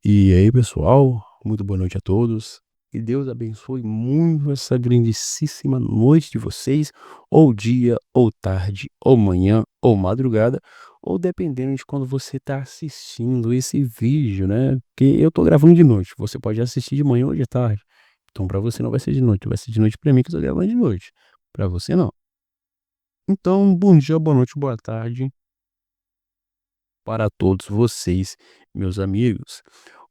E aí, pessoal, muito boa noite a todos. Que Deus abençoe muito essa grandíssima noite de vocês, ou dia, ou tarde, ou manhã, ou madrugada, ou dependendo de quando você está assistindo esse vídeo, né? Porque eu tô gravando de noite, você pode assistir de manhã ou de tarde. Então, para você não vai ser de noite, vai ser de noite para mim que eu tô gravando de noite. Para você não. Então, bom dia, boa noite, boa tarde para todos vocês, meus amigos.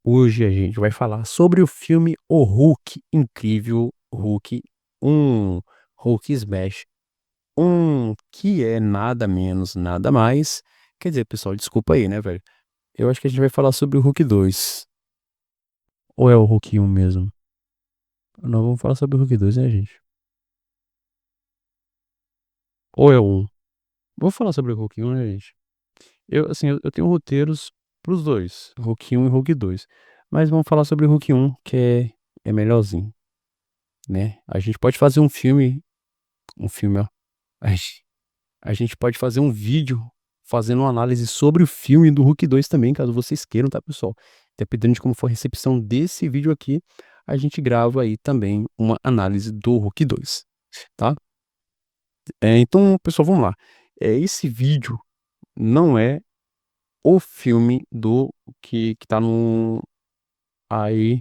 Hoje a gente vai falar sobre o filme O Hulk, incrível Hulk, um Hulk Smash, que é nada menos, nada mais. Quer dizer, pessoal, desculpa aí, né, velho? Eu acho que a gente vai falar sobre o Hulk 2. Ou é o Hulk 1 mesmo? Não, vamos falar sobre o Hulk 2, né, gente? Ou é o 1? Vou falar sobre o Hulk 1, né, gente? Eu tenho roteiros pros dois, Hulk 1 e Hulk 2. Mas vamos falar sobre o Hulk 1, que é melhorzinho, né? A gente pode fazer ó. A gente, a gente pode fazer um vídeo fazendo uma análise sobre o filme do Hulk 2 também, caso vocês queiram, tá, pessoal? Dependendo de como for a recepção desse vídeo aqui, a gente grava aí também uma análise do Hulk 2, tá? Então, pessoal, vamos lá. Esse vídeo não é o filme do que tá aí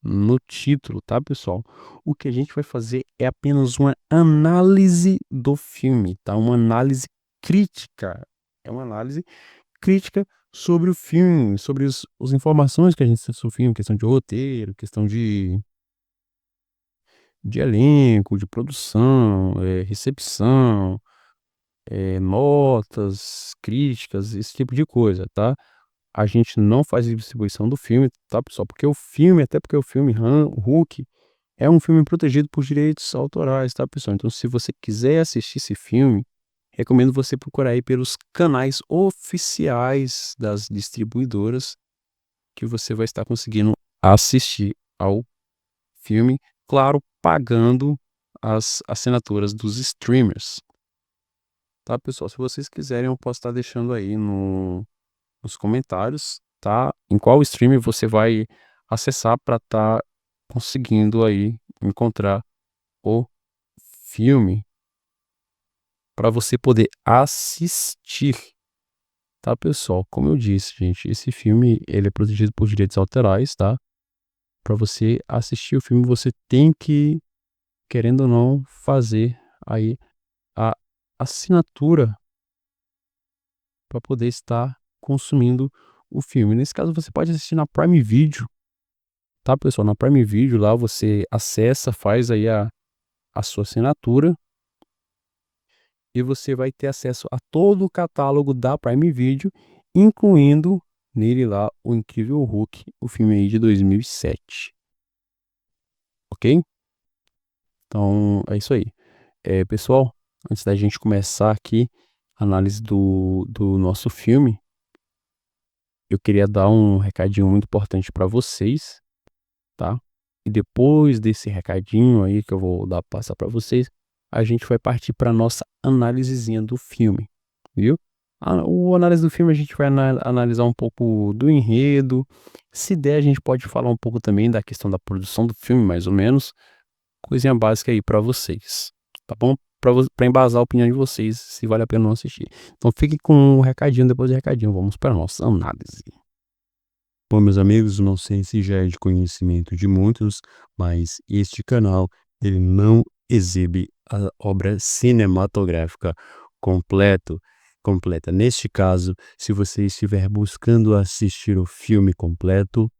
no título, tá, pessoal? O que a gente vai fazer é apenas uma análise do filme, tá? Uma análise crítica. É uma análise crítica sobre o filme, sobre as informações que a gente tem sobre o filme, questão de roteiro, questão de elenco, de produção, recepção, notas, críticas, esse tipo de coisa, tá? A gente não faz distribuição do filme, tá, pessoal? Porque o filme, até porque o filme Hulk é um filme protegido por direitos autorais, tá, pessoal? Então, se você quiser assistir esse filme, recomendo você procurar aí pelos canais oficiais das distribuidoras que você vai estar conseguindo assistir ao filme, claro, pagando as assinaturas dos streamers, tá, pessoal? Se vocês quiserem, eu posso estar deixando aí nos comentários, tá? Em qual streamer você vai acessar para estar conseguindo aí encontrar o filme para você poder assistir, tá, pessoal? Como eu disse, gente, esse filme ele é protegido por direitos autorais, tá? Para você assistir o filme, você tem que, querendo ou não, fazer aí a assinatura para poder estar consumindo o filme. Nesse caso, você pode assistir na Prime Video, tá, pessoal? Na Prime Video lá você acessa, faz aí a sua assinatura e você vai ter acesso a todo o catálogo da Prime Video, incluindo nele lá o Incrível Hulk, o filme aí de 2007, ok? Então é isso aí. Pessoal, antes da gente começar aqui a análise do nosso filme, eu queria dar um recadinho muito importante para vocês, tá? E depois desse recadinho aí que eu vou passar para vocês, a gente vai partir para nossa análisezinha do filme, viu? O análise do filme a gente vai analisar um pouco do enredo. Se der, a gente pode falar um pouco também da questão da produção do filme, mais ou menos. Coisinha básica aí para vocês, tá bom? Para embasar a opinião de vocês, se vale a pena não assistir. Então fique com o recadinho, depois do recadinho, vamos para nossa análise. Bom, meus amigos, não sei se já é de conhecimento de muitos, mas este canal ele não exibe a obra cinematográfica completo, completa. Neste caso, se você estiver buscando assistir o filme completo,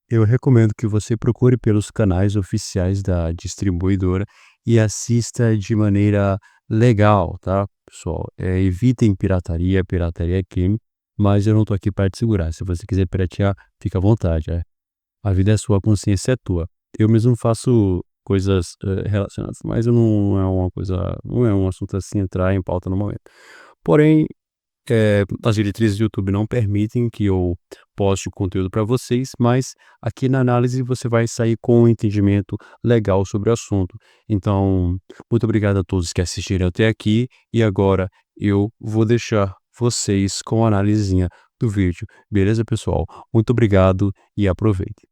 eu recomendo que você procure pelos canais oficiais da distribuidora e assista de maneira legal, tá, pessoal? Evitem pirataria, pirataria é crime, mas eu não tô aqui para te segurar. Se você quiser piratear, fica à vontade, a vida é sua, a consciência é tua. Eu mesmo faço coisas, relacionadas, mas eu não é um assunto assim entrar em pauta no momento. Porém, as diretrizes do YouTube não permitem que eu poste o conteúdo para vocês, mas aqui na análise você vai sair com um entendimento legal sobre o assunto. Então, muito obrigado a todos que assistiram até aqui e agora eu vou deixar vocês com a análisezinha do vídeo, beleza, pessoal? Muito obrigado e aproveite.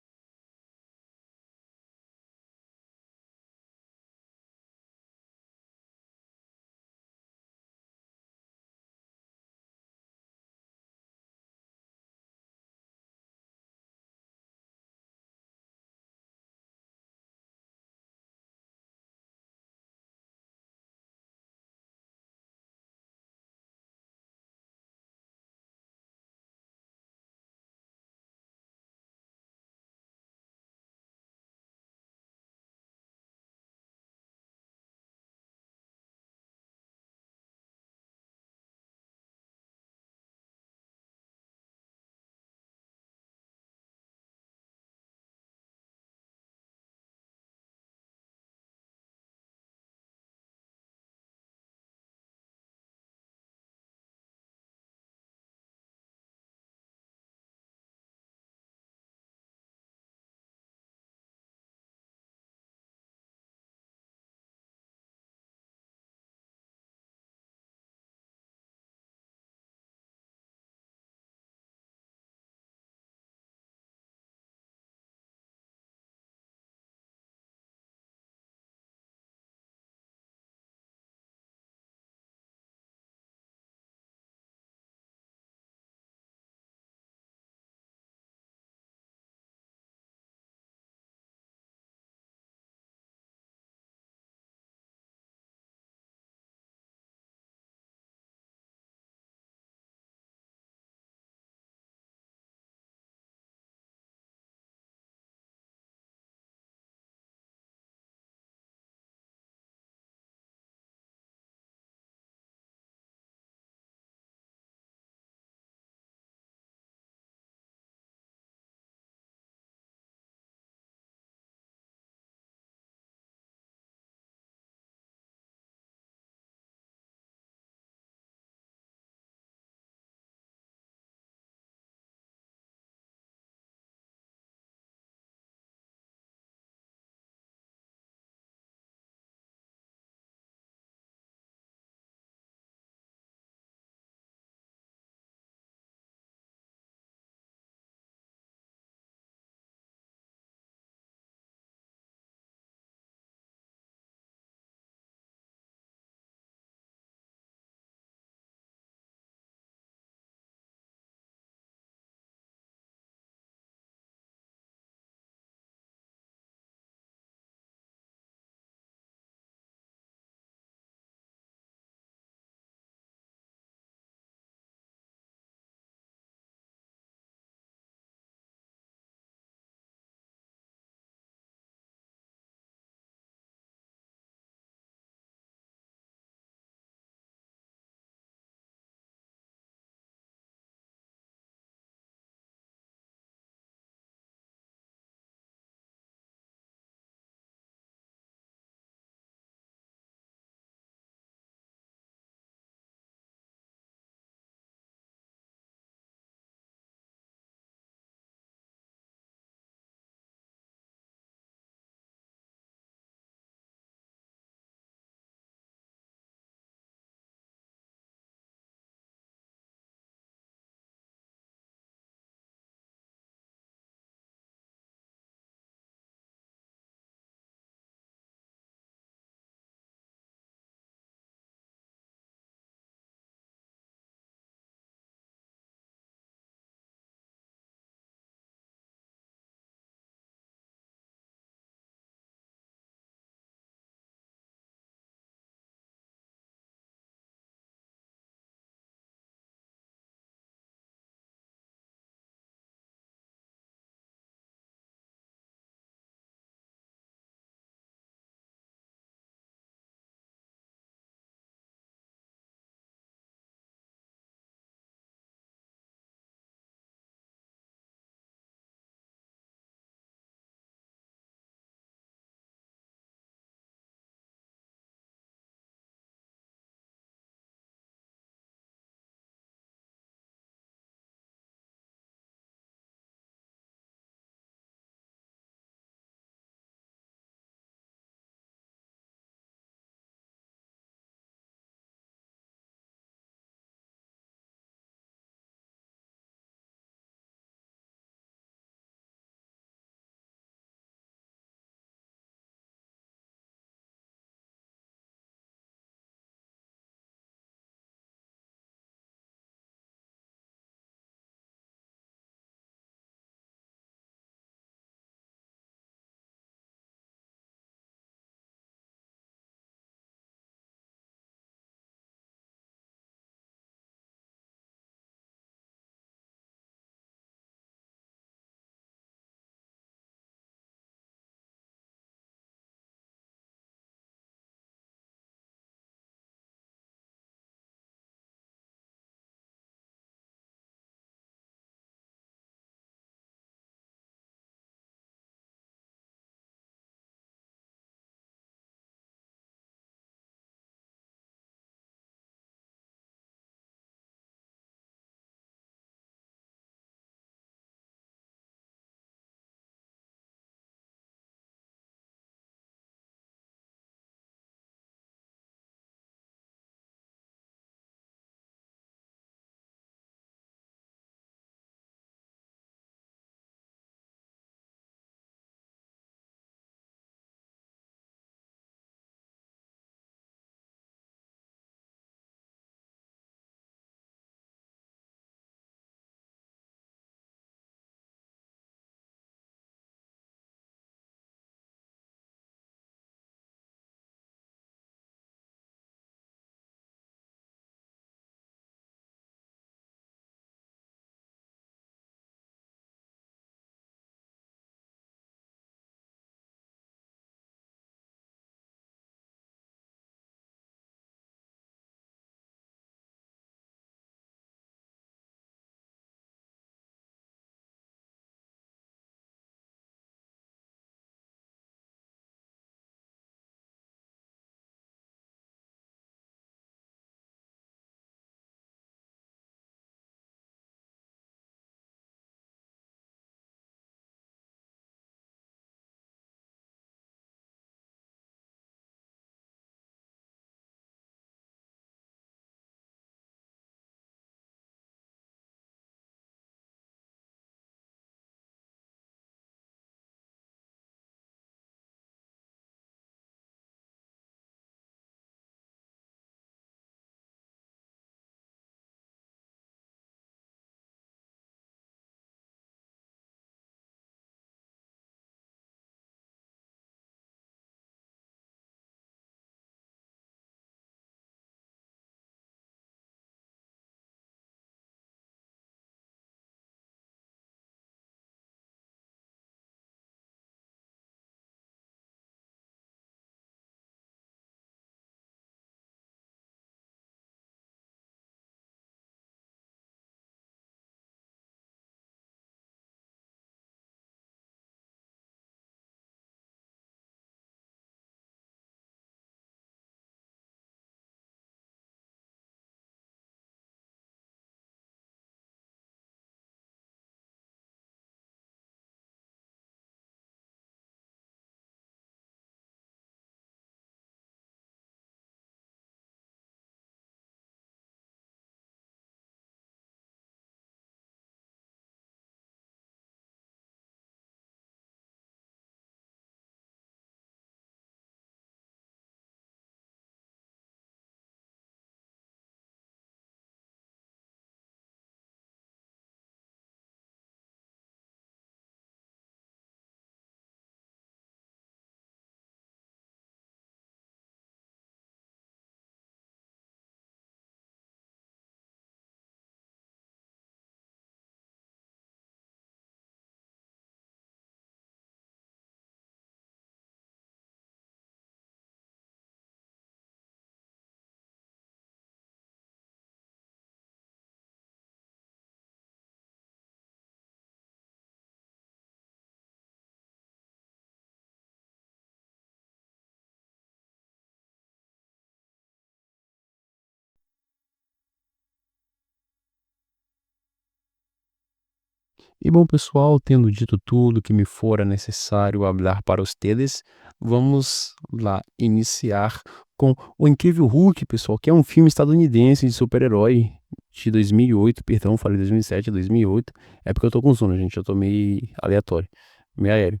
E bom, pessoal, tendo dito tudo que me fora necessário hablar para ustedes, vamos lá iniciar com O Incrível Hulk, pessoal, que é um filme estadunidense de super-herói de 2008, perdão, falei 2007, 2008. É porque eu tô com sono, gente, eu tô meio aleatório, meio aéreo.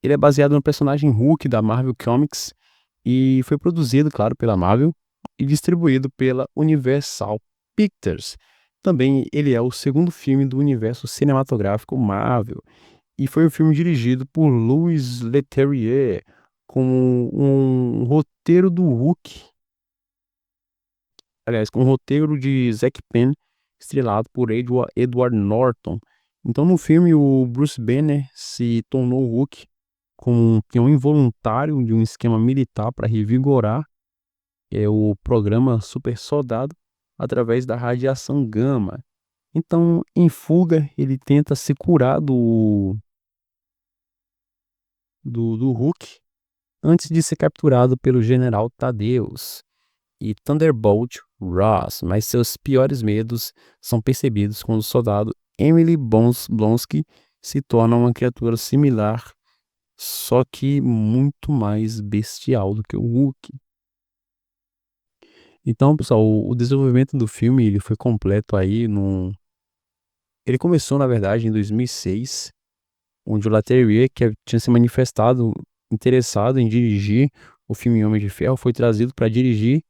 Ele é baseado no personagem Hulk da Marvel Comics e foi produzido, claro, pela Marvel e distribuído pela Universal Pictures. Também ele é o segundo filme do universo cinematográfico Marvel e foi um filme dirigido por Louis Leterrier, com um roteiro do Hulk, aliás, com um roteiro de Zack Penn, estrelado por Edward Norton. Então, no filme, o Bruce Banner se tornou o Hulk como um peão involuntário de um esquema militar para revigorar o programa Super Soldado através da radiação gama. Então, em fuga, ele tenta se curar do Hulk antes de ser capturado pelo General Tadeus e Thunderbolt Ross, mas seus piores medos são percebidos quando o soldado Emily Blonsky se torna uma criatura similar, só que muito mais bestial do que o Hulk. Então, pessoal, o desenvolvimento do filme ele foi completo aí ele começou, na verdade, em 2006, onde o Leterrier, que tinha se manifestado interessado em dirigir o filme Homem de Ferro, foi trazido para dirigir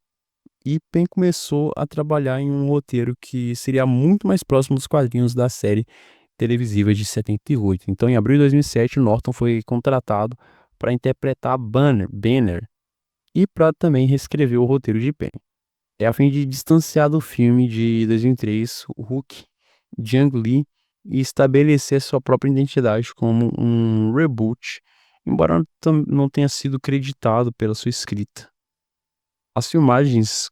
e Penn começou a trabalhar em um roteiro que seria muito mais próximo dos quadrinhos da série televisiva de 78. Então, em abril de 2007, Norton foi contratado para interpretar Banner e para também reescrever o roteiro de Penn. É a fim de distanciar do filme de 2003, o Hulk, de Ang Lee, e estabelecer sua própria identidade como um reboot, embora não tenha sido creditado pela sua escrita. As filmagens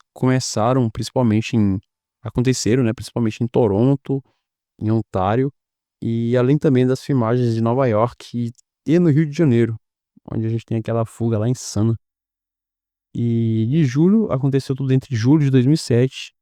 aconteceram, né, principalmente em Toronto, em Ontário, e além também das filmagens de Nova York e no Rio de Janeiro, onde a gente tem aquela fuga lá insana. E de julho, aconteceu tudo entre julho de 2007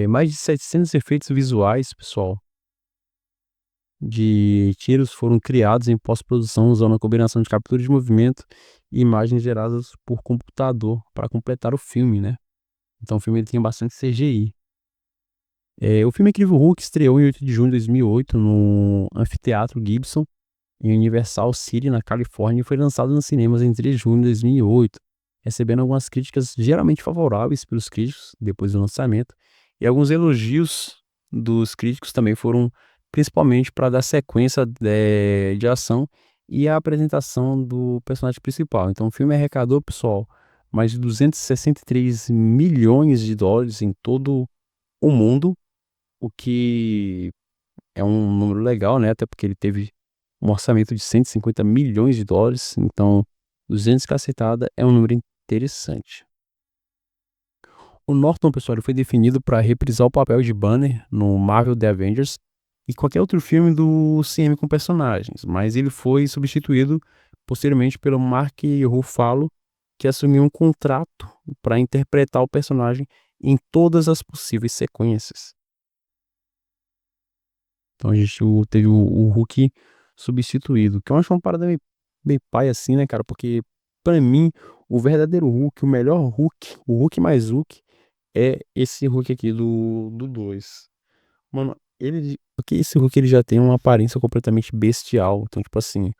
Mais de 700 efeitos visuais, pessoal, de tiros foram criados em pós-produção usando a combinação de captura de movimento e imagens geradas por computador para completar o filme, né. Então o filme ele tem bastante CGI. O filme Incrível Hulk estreou em 8 de junho de 2008 no Anfiteatro Gibson, em Universal City, na Califórnia, e foi lançado nos cinemas em 3 de junho de 2008, recebendo algumas críticas geralmente favoráveis pelos críticos depois do lançamento, e alguns elogios dos críticos também foram principalmente para dar sequência de ação e a apresentação do personagem principal. Então o filme arrecadou, pessoal, mais de 263 milhões de dólares em todo o mundo, o que é um número legal, né, até porque ele teve um orçamento de 150 milhões de dólares, então 200 cacetada é um número interessante. O Norton, pessoal, ele foi definido para reprisar o papel de Banner no Marvel The Avengers e qualquer outro filme do CM com personagens, mas ele foi substituído posteriormente pelo Mark Ruffalo, que assumiu um contrato para interpretar o personagem em todas as possíveis sequências. Então a gente teve o Hulk substituído, que eu acho uma parada meio paia assim, né, cara, porque pra mim o verdadeiro Hulk, o melhor Hulk, o Hulk mais Hulk, é esse Hulk aqui do 2. Mano, porque esse Hulk ele já tem uma aparência completamente bestial, então tipo assim,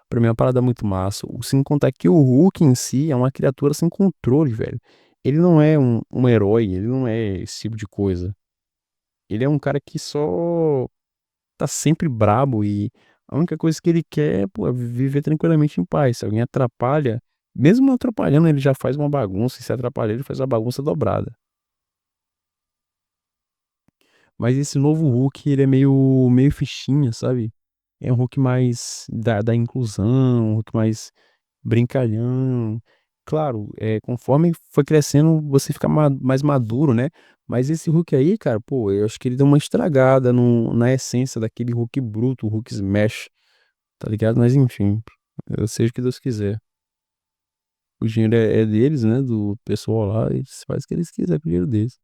pra mim é uma parada muito massa. Sem contar que o Hulk em si é uma criatura sem controle, velho. Ele não é um herói, ele não é esse tipo de coisa. Ele é um cara que só tá sempre brabo e a única coisa que ele quer, pô, é viver tranquilamente em paz. Se alguém atrapalha, mesmo não atrapalhando, ele já faz uma bagunça, e se atrapalhar, ele faz uma bagunça dobrada. Mas esse novo Hulk, ele é meio fichinha, sabe? É um Hulk mais da inclusão, um Hulk mais brincalhão. Claro, conforme foi crescendo, você fica mais maduro, né? Mas esse Hulk aí, cara, pô, eu acho que ele deu uma estragada na essência daquele Hulk bruto, o Hulk Smash, tá ligado? Mas enfim, eu seja o que Deus quiser. O dinheiro é deles, né? Do pessoal lá, eles fazem o que eles quiserem com o dinheiro deles.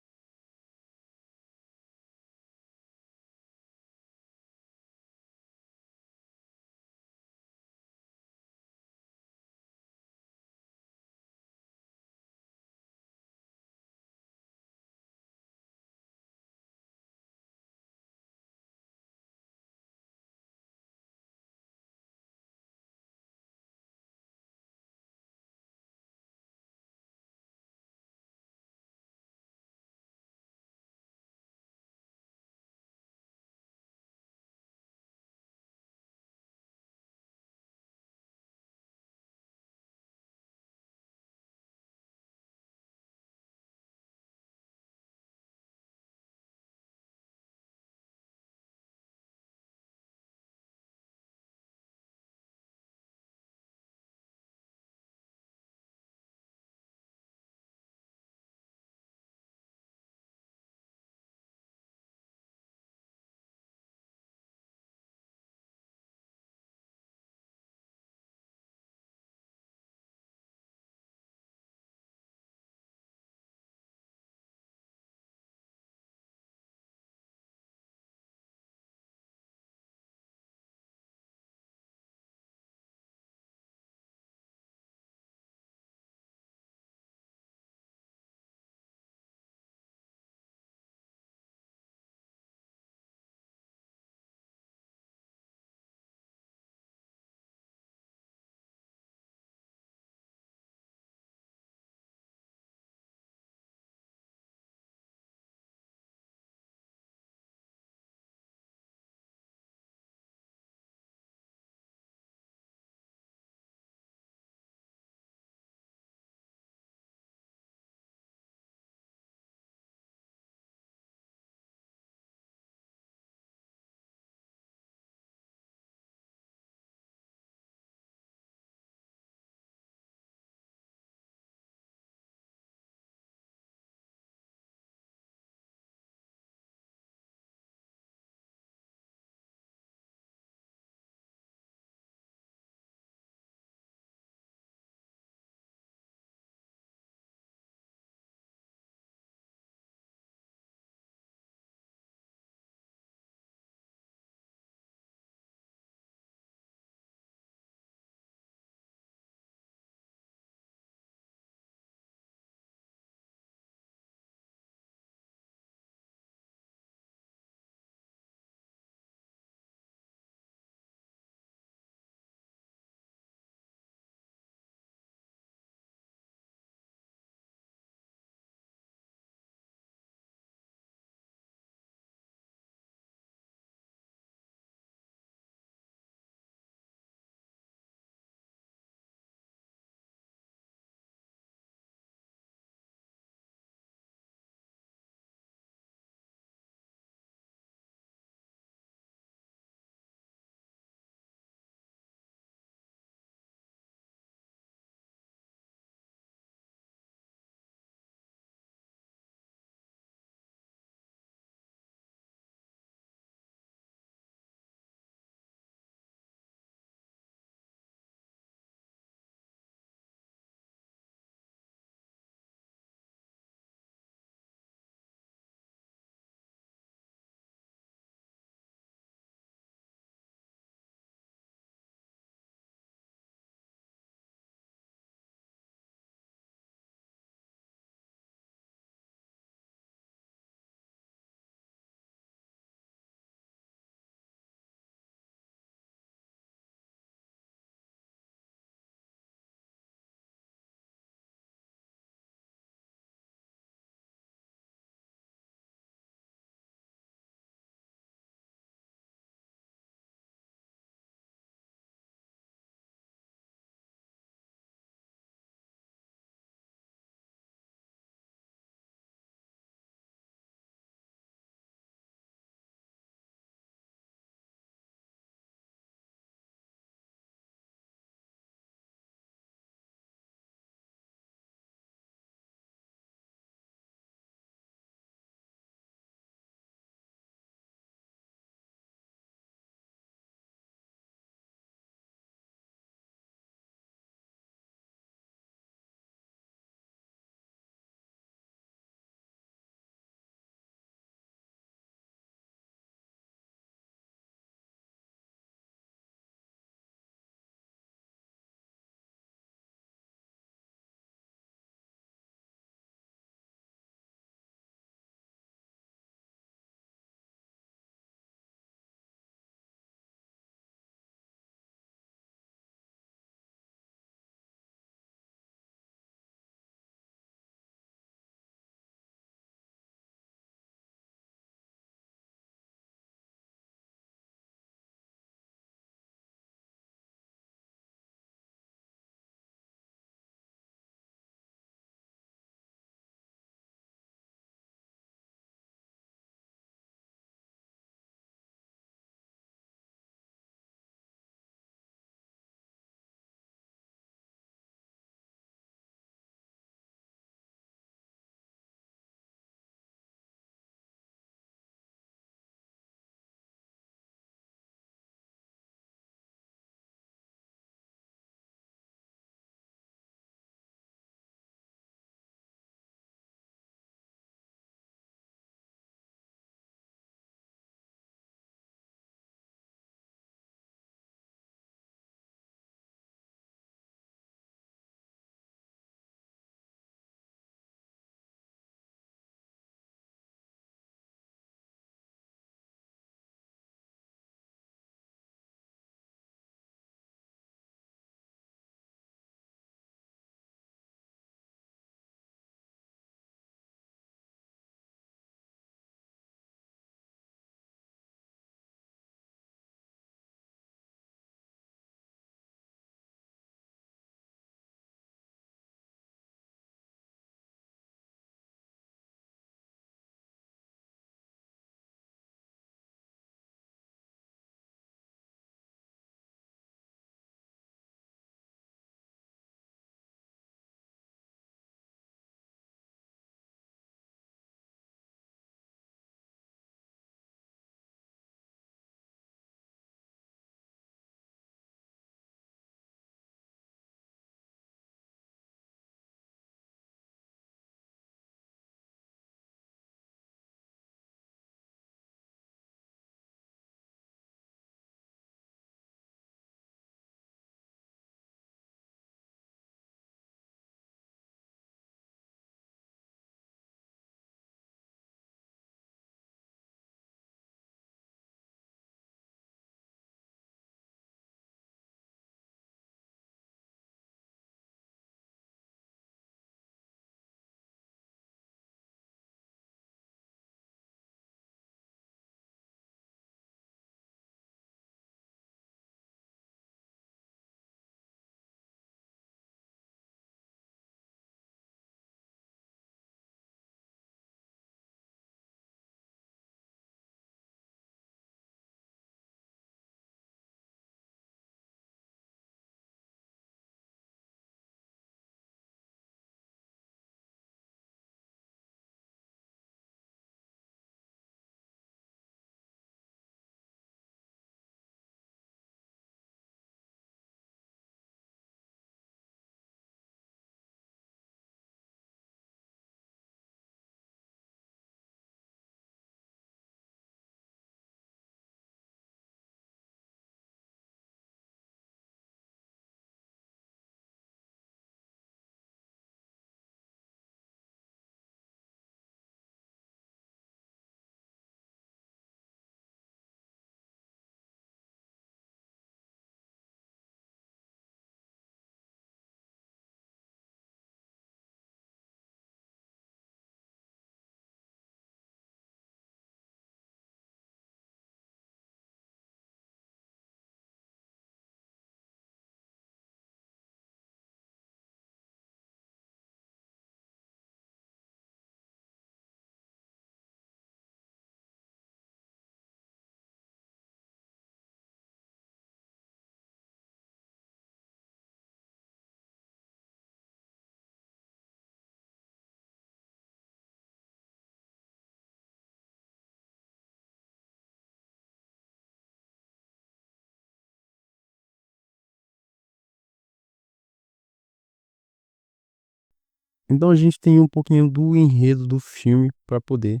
Então a gente tem um pouquinho do enredo do filme para poder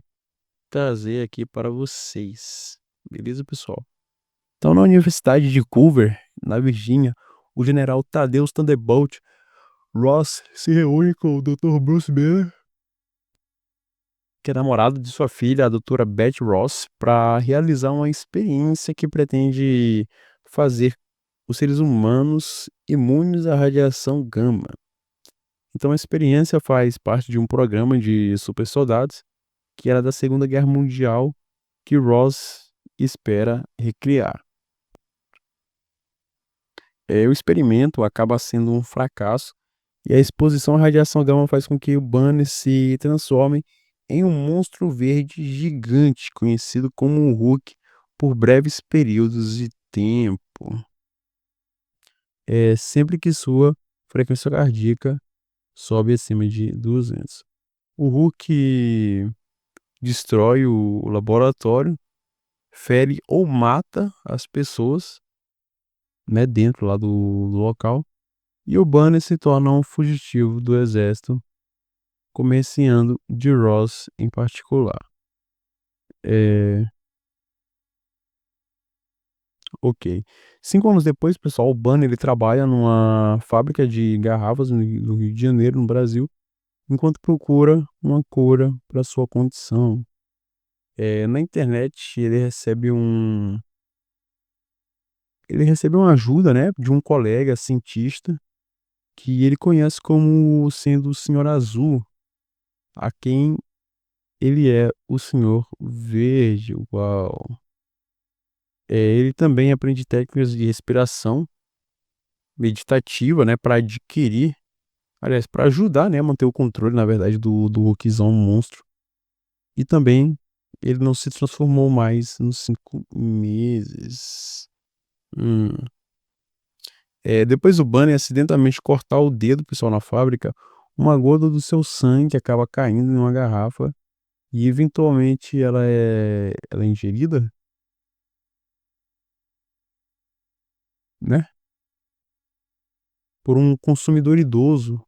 trazer aqui para vocês. Beleza, pessoal? Então, na Universidade de Culver, na Virgínia, o general Thaddeus Thunderbolt Ross se reúne com o Dr. Bruce Banner, que é namorado de sua filha, a doutora Beth Ross, para realizar uma experiência que pretende fazer os seres humanos imunes à radiação gama. Então, a experiência faz parte de um programa de super soldados que era da Segunda Guerra Mundial que Ross espera recriar. O experimento acaba sendo um fracasso e a exposição à radiação gama faz com que o Banner se transforme em um monstro verde gigante, conhecido como o Hulk, por breves períodos de tempo. Sempre que sua frequência cardíaca sobe acima de 200. O Hulk destrói o laboratório, fere ou mata as pessoas, né, dentro lá do local, e o Banner se torna um fugitivo do exército, comerciando de Ross em particular. É, ok. 5 anos depois, pessoal, o Banner ele trabalha numa fábrica de garrafas no Rio de Janeiro, no Brasil, enquanto procura uma cura para sua condição. Na internet ele recebe uma ajuda, né, de um colega cientista que ele conhece como sendo o Senhor Azul, a quem ele é o Senhor Verde. Uau! Ele também aprende técnicas de respiração meditativa, né, para adquirir, aliás, para ajudar, né, a manter o controle, na verdade, do Hulkzão monstro. E também ele não se transformou mais nos 5 meses. Hum. Depois do Banner acidentalmente cortar o dedo, pessoal, na fábrica, uma gota do seu sangue acaba caindo em uma garrafa e eventualmente ela é ingerida, né, por um consumidor idoso.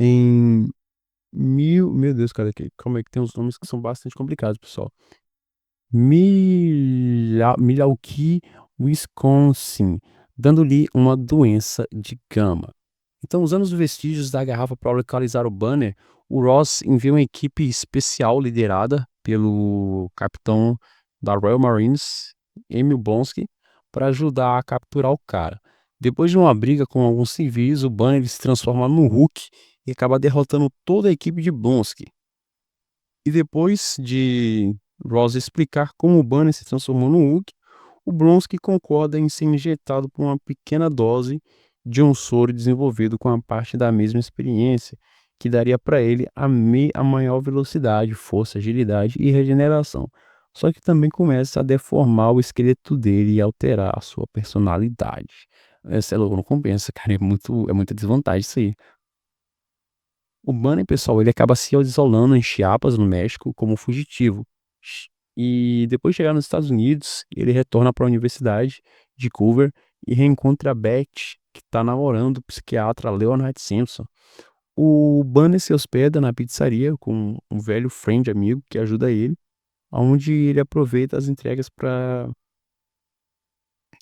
em meu Deus, cara, calma aí que tem uns nomes que são bastante complicados, pessoal. Milwaukee, Wisconsin, dando-lhe uma doença de gama. Então, usando os vestígios da garrafa para localizar o banner, o Ross envia uma equipe especial liderada pelo capitão da Royal Marines, Emil Blonsky, para ajudar a capturar o cara. Depois de uma briga com alguns civis, o banner se transforma no Hulk e acaba derrotando toda a equipe de Blonsky. E depois de Ross explicar como o Banner se transformou no Hulk, o Blonsky concorda em ser injetado por uma pequena dose de um soro desenvolvido com a parte da mesma experiência, que daria para ele a maior velocidade, força, agilidade e regeneração. Só que também começa a deformar o esqueleto dele e alterar a sua personalidade. Essa é louco, não compensa, cara. É muita desvantagem isso aí. O Banner, pessoal, ele acaba se isolando em Chiapas, no México, como fugitivo. E depois de chegar nos Estados Unidos, ele retorna para a Universidade de Culver e reencontra a Beth, que está namorando o psiquiatra Leonard Simpson. O Banner se hospeda na pizzaria com um velho friend amigo que ajuda ele, onde ele aproveita as entregas para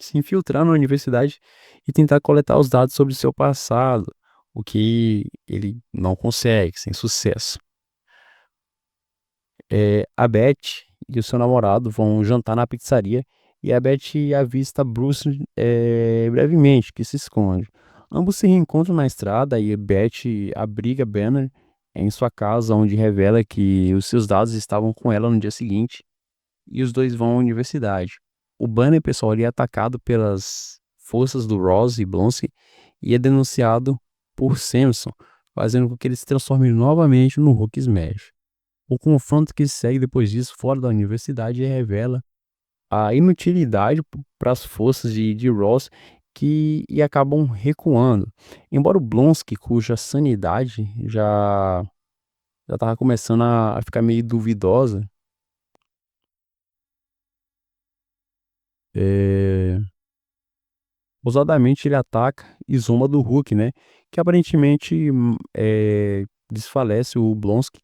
se infiltrar na universidade e tentar coletar os dados sobre seu passado, o que ele não consegue, sem sucesso. A Beth e o seu namorado vão jantar na pizzaria e a Beth avista Bruce brevemente, que se esconde. Ambos se reencontram na estrada e Beth abriga Banner em sua casa, onde revela que os seus dados estavam com ela no dia seguinte e os dois vão à universidade. O Banner, pessoal, ele é atacado pelas forças do Ross e Blonsky e é denunciado por Samson, fazendo com que ele se transforme novamente no Hulk Smash. O confronto que segue depois disso fora da universidade revela a inutilidade para as forças de Ross e acabam recuando. Embora o Blonsky, cuja sanidade já estava começando a ficar meio duvidosa, é, ousadamente ele ataca e zomba do Hulk, né? Que aparentemente desfalece o Blonsky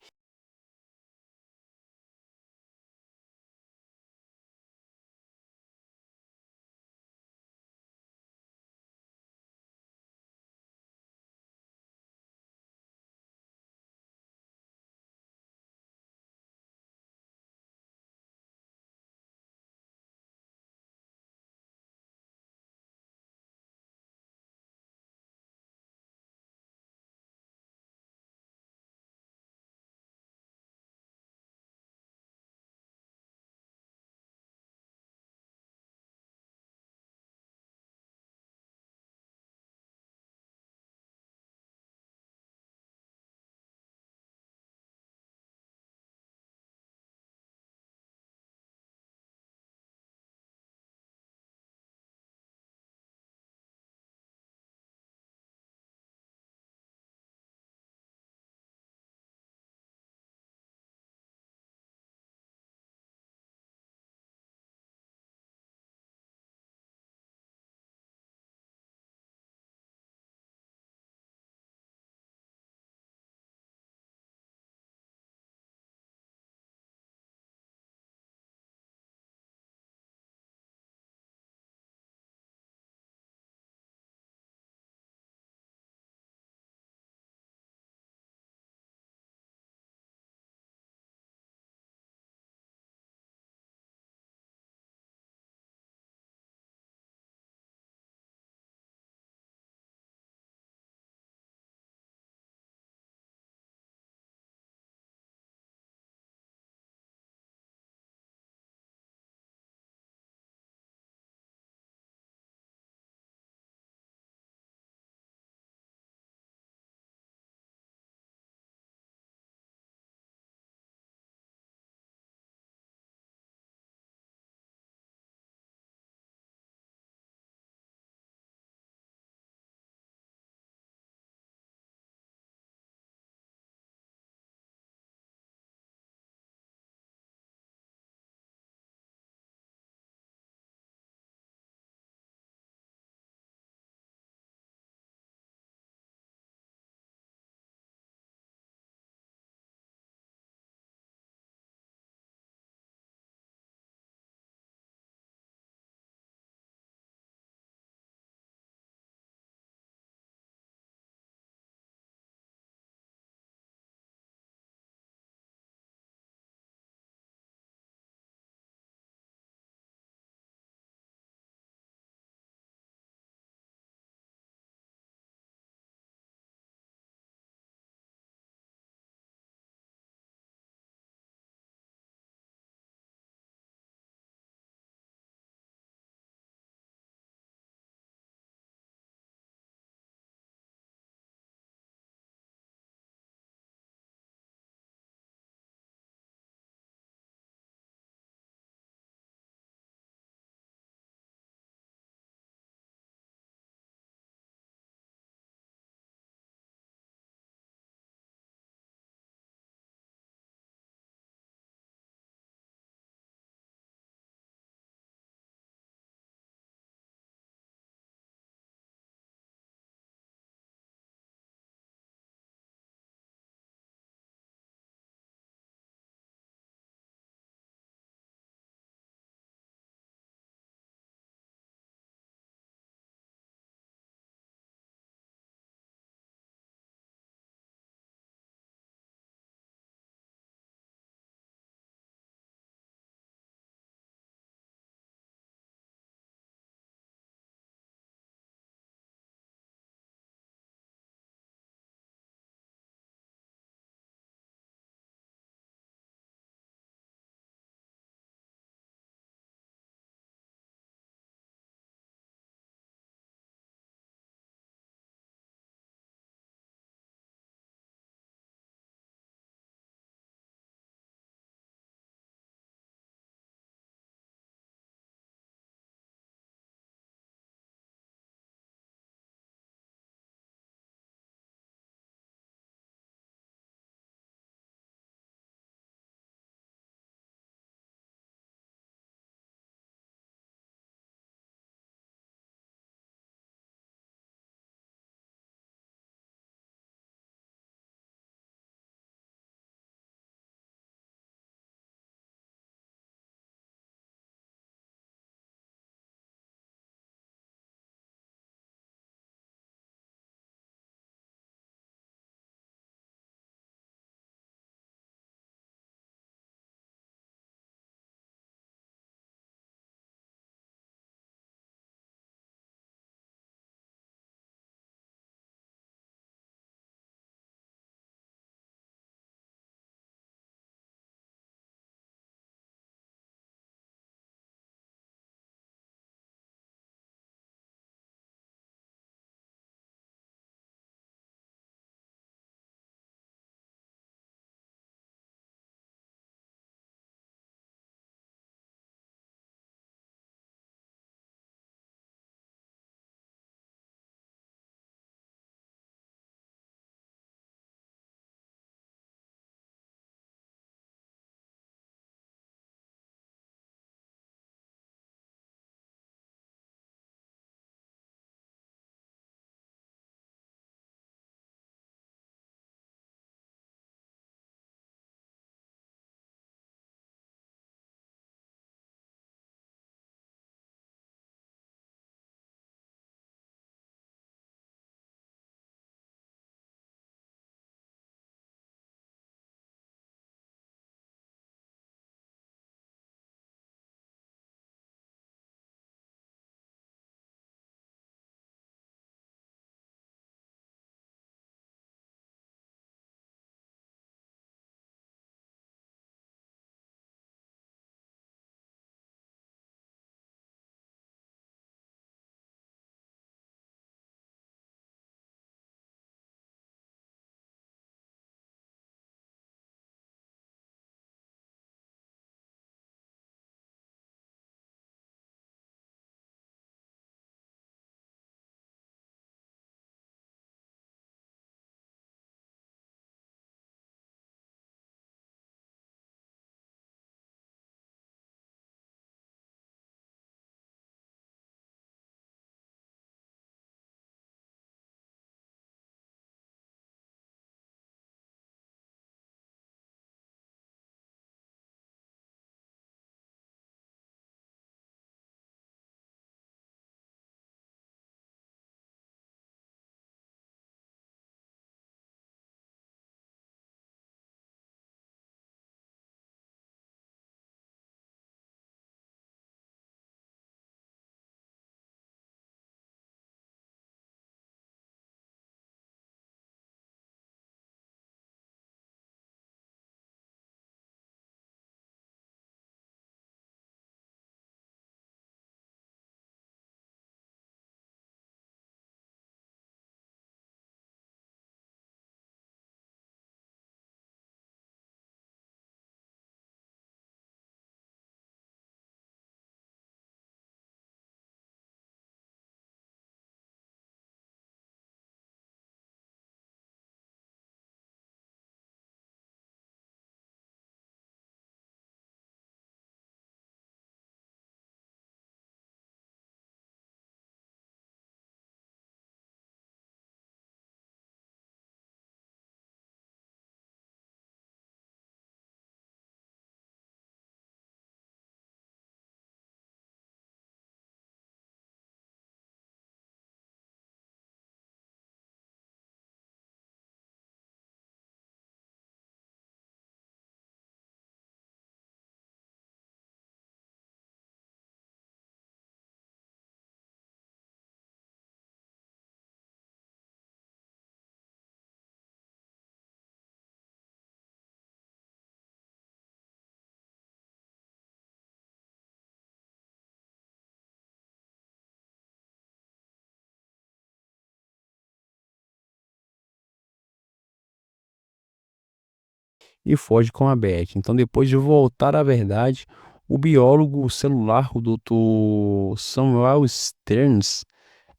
e foge com a Beth. Então, depois de voltar à verdade, o biólogo celular, o Dr. Samuel Stearns,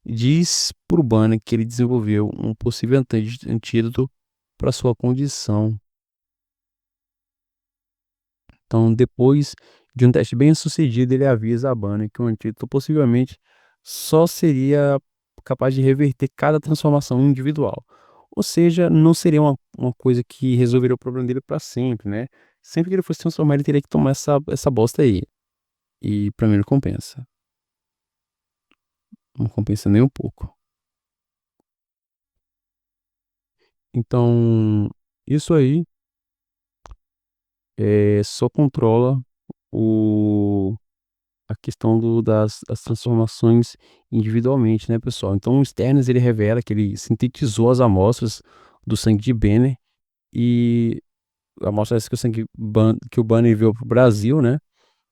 diz para o Banner que ele desenvolveu um possível antídoto para sua condição. Então, depois de um teste bem-sucedido, ele avisa a Banner que o antídoto possivelmente só seria capaz de reverter cada transformação individual. Ou seja, não seria uma coisa que resolveria o problema dele para sempre, né? Sempre que ele fosse transformar, ele teria que tomar essa bosta aí. E pra mim não compensa. Não compensa nem um pouco. Então, isso aí só controla o a questão das transformações individualmente, né, pessoal? Então, o Stearns ele revela que ele sintetizou as amostras do sangue de Banner e amostras que que o Banner enviou para o Brasil, né,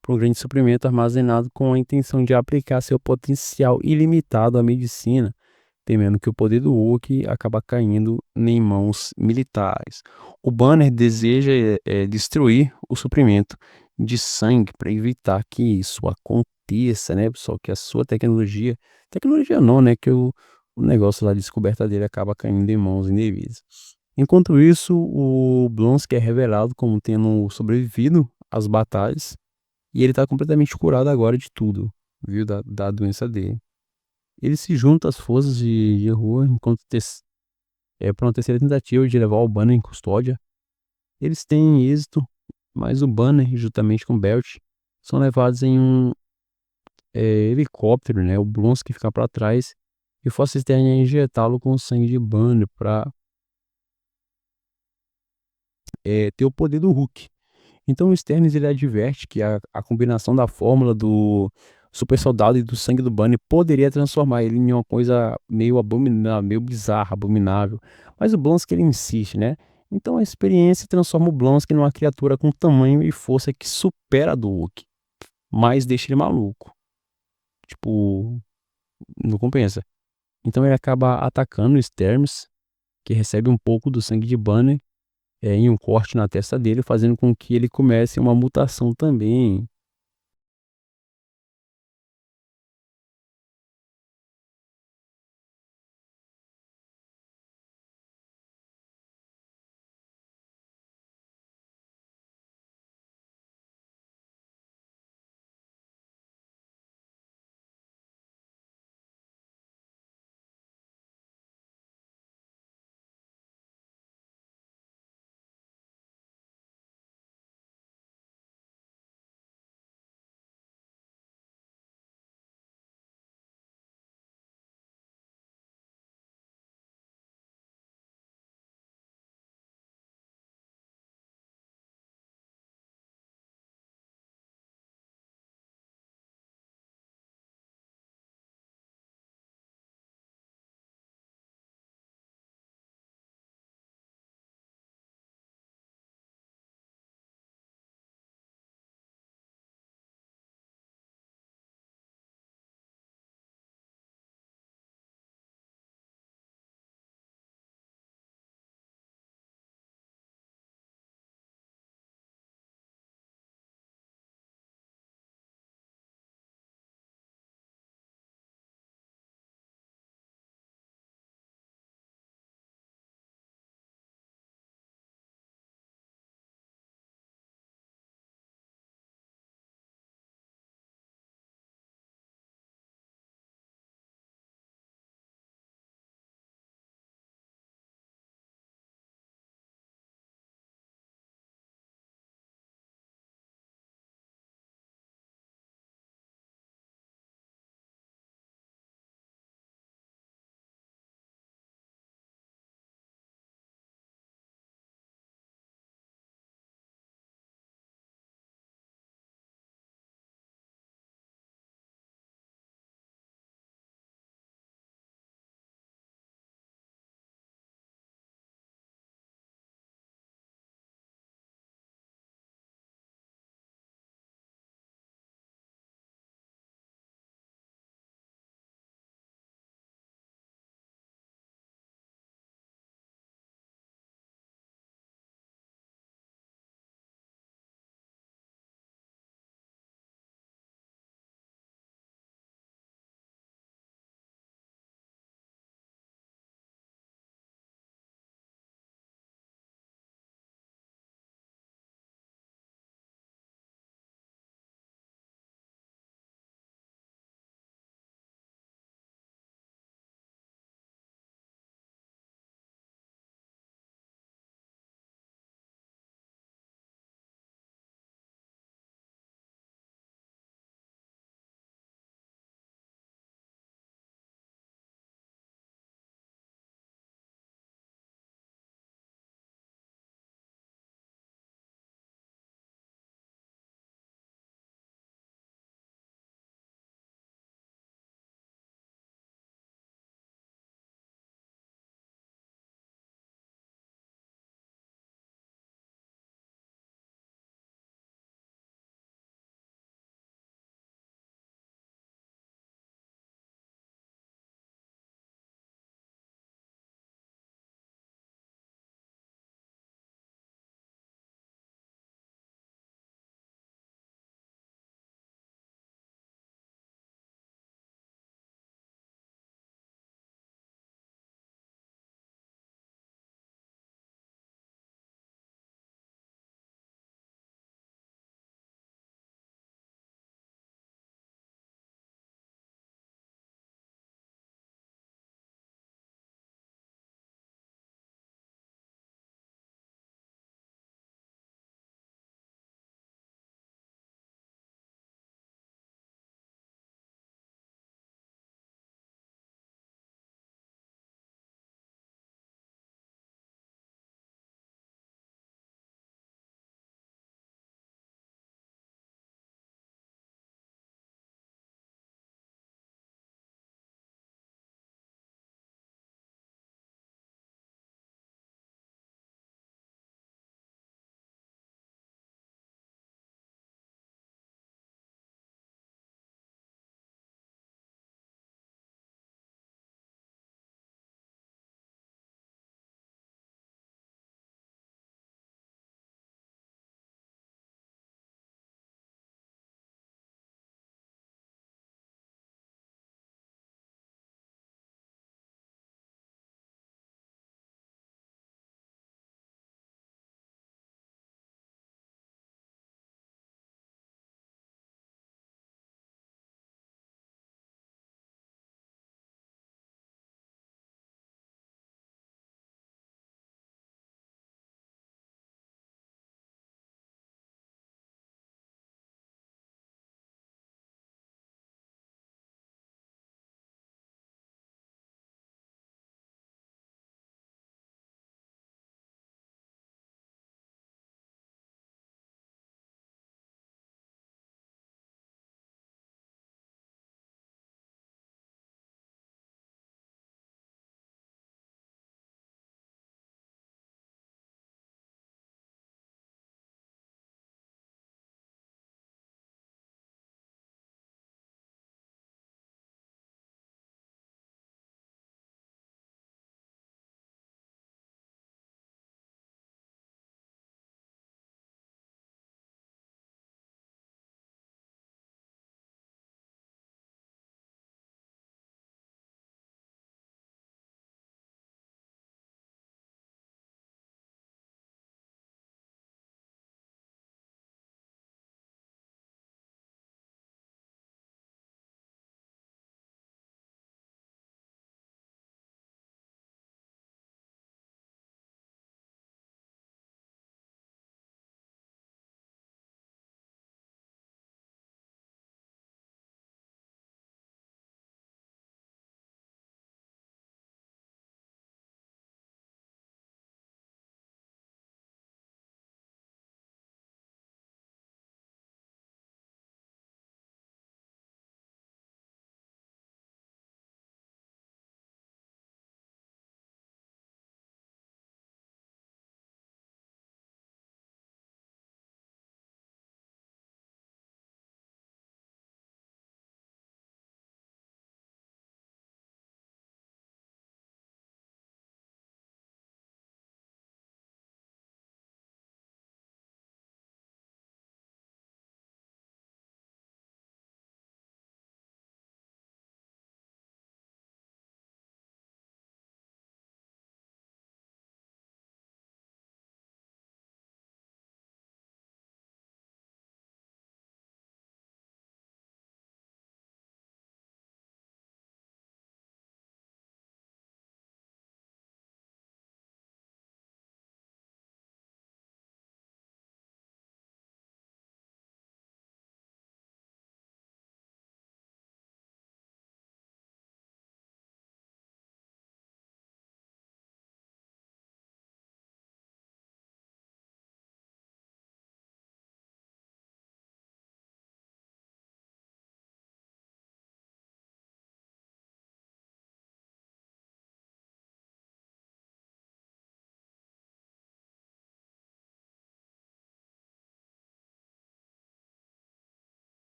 para um grande suprimento armazenado com a intenção de aplicar seu potencial ilimitado à medicina, temendo que o poder do Hulk acaba caindo em mãos militares. O Banner deseja destruir o suprimento de sangue para evitar que isso aconteça, né, pessoal? Que a sua tecnologia não, né? Que o negócio lá de descoberta dele acaba caindo em mãos indevidas. Enquanto isso, o Blonsky é revelado como tendo sobrevivido às batalhas e ele tá completamente curado agora de tudo, viu? Da doença dele. Ele se junta às forças de rua enquanto para uma terceira tentativa de levar o Banner em custódia. Eles têm êxito, mas o Banner, juntamente com o Belt, são levados em um helicóptero, né? O Blonsky fica para trás e o Foster Stern é injetá-lo com sangue de Banner para ter o poder do Hulk. Então o Sternes ele adverte que a combinação da fórmula do super soldado e do sangue do Banner poderia transformar ele em uma coisa meio abominável, meio bizarra, abominável. Mas o Blonsky ele insiste, né? Então a experiência transforma o Blonsky numa criatura com tamanho e força que supera a do Hulk, mas deixa ele maluco. Tipo, não compensa. Então ele acaba atacando o Sterns, que recebe um pouco do sangue de Banner em um corte na testa dele, fazendo com que ele comece uma mutação também.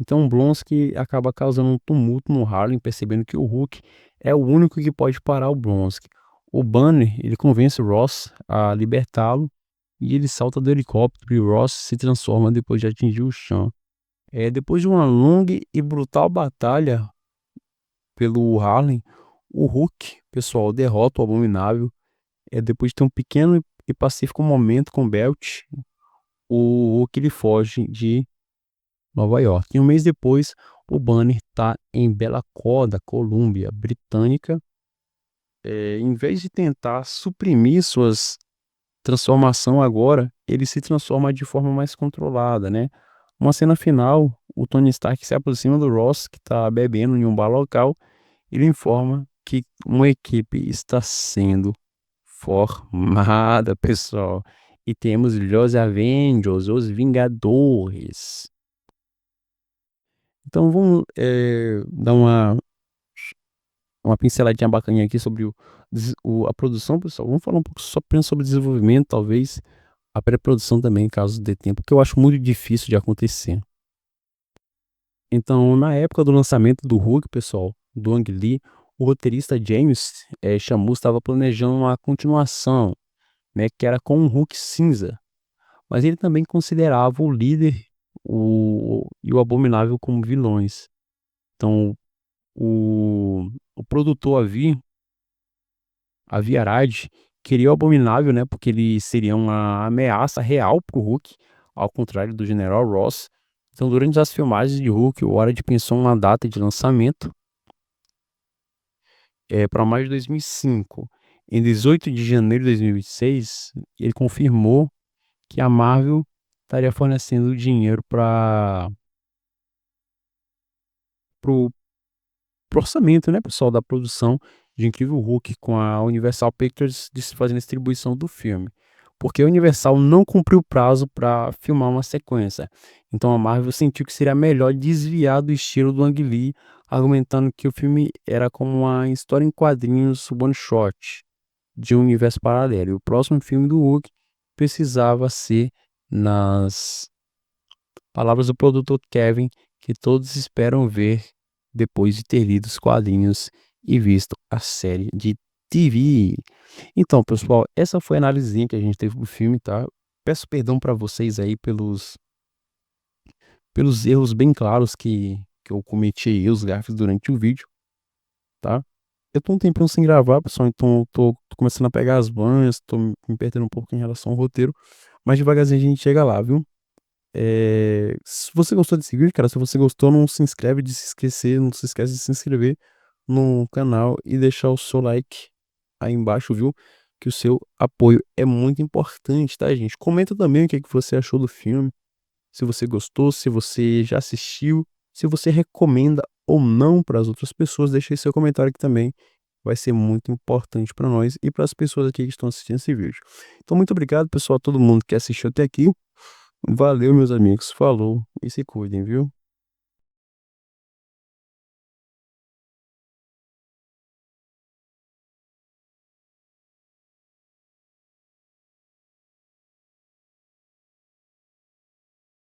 Então o Blonsky acaba causando um tumulto no Harlem, percebendo que o Hulk é o único que pode parar o Blonsky. O Banner, ele convence o Ross a libertá-lo e ele salta do helicóptero e o Ross se transforma depois de atingir o chão. Depois de uma longa e brutal batalha pelo Harlem, o Hulk, pessoal, derrota o Abominável. Depois de ter um pequeno e pacífico momento com Belt, o Hulk ele foge de Nova York. E um mês depois, o Banner está em Belacoda, Colômbia Britânica. Em vez de tentar suprimir suas transformação agora, ele se transforma de forma mais controlada, né? Uma cena final, o Tony Stark se aproxima do Ross, que está bebendo em um bar local. Ele informa que uma equipe está sendo formada, pessoal. E temos os Avengers, os Vingadores. Então vamos dar uma pinceladinha bacaninha aqui sobre a produção, pessoal. Vamos falar um pouco só apenas sobre desenvolvimento, talvez a pré-produção também, caso dê tempo, que eu acho muito difícil de acontecer. Então, na época do lançamento do Hulk, pessoal, do Ang Lee, o roteirista James Shamus estava planejando uma continuação, né, que era com um Hulk cinza. Mas ele também considerava o líder e o Abominável como vilões. Então, o produtor Avi Arad, queria o Abominável, né, porque ele seria uma ameaça real pro Hulk, ao contrário do General Ross. Então, durante as filmagens de Hulk, o Arad pensou uma data de lançamento para maio de 2005. Em 18 de janeiro de 2026, ele confirmou que a Marvel estaria fornecendo dinheiro para o orçamento, né, pessoal, da produção de Incrível Hulk, com a Universal Pictures fazendo a distribuição do filme. Porque a Universal não cumpriu o prazo para filmar uma sequência. Então a Marvel sentiu que seria melhor desviar do estilo do Ang Lee, argumentando que o filme era como uma história em quadrinhos one shot de um universo paralelo. E o próximo filme do Hulk precisava ser, nas palavras do produtor Kevin, que todos esperam ver depois de ter lido os quadrinhos e visto a série de TV. Então, pessoal, essa foi a análisezinha que a gente teve do filme, tá? Peço perdão para vocês aí pelos erros bem claros que eu cometi aí, os gafes durante o vídeo, tá? Eu tô um tempinho sem gravar, pessoal, então eu tô começando a pegar as banhas, tô me perdendo um pouco em relação ao roteiro, mas devagarzinho a gente chega lá, viu? Se você gostou desse vídeo, cara, se você gostou, não se inscreve de se esquecer, não se esquece de se inscrever no canal e deixar o seu like aí embaixo, viu? Que o seu apoio é muito importante, tá, gente? Comenta também o que é que você achou do filme, se você gostou, se você já assistiu, se você recomenda ou não para as outras pessoas, deixa aí seu comentário aqui também. Vai ser muito importante para nós e para as pessoas aqui que estão assistindo esse vídeo. Então, muito obrigado, pessoal, a todo mundo que assistiu até aqui. Valeu, meus amigos. Falou e se cuidem, viu?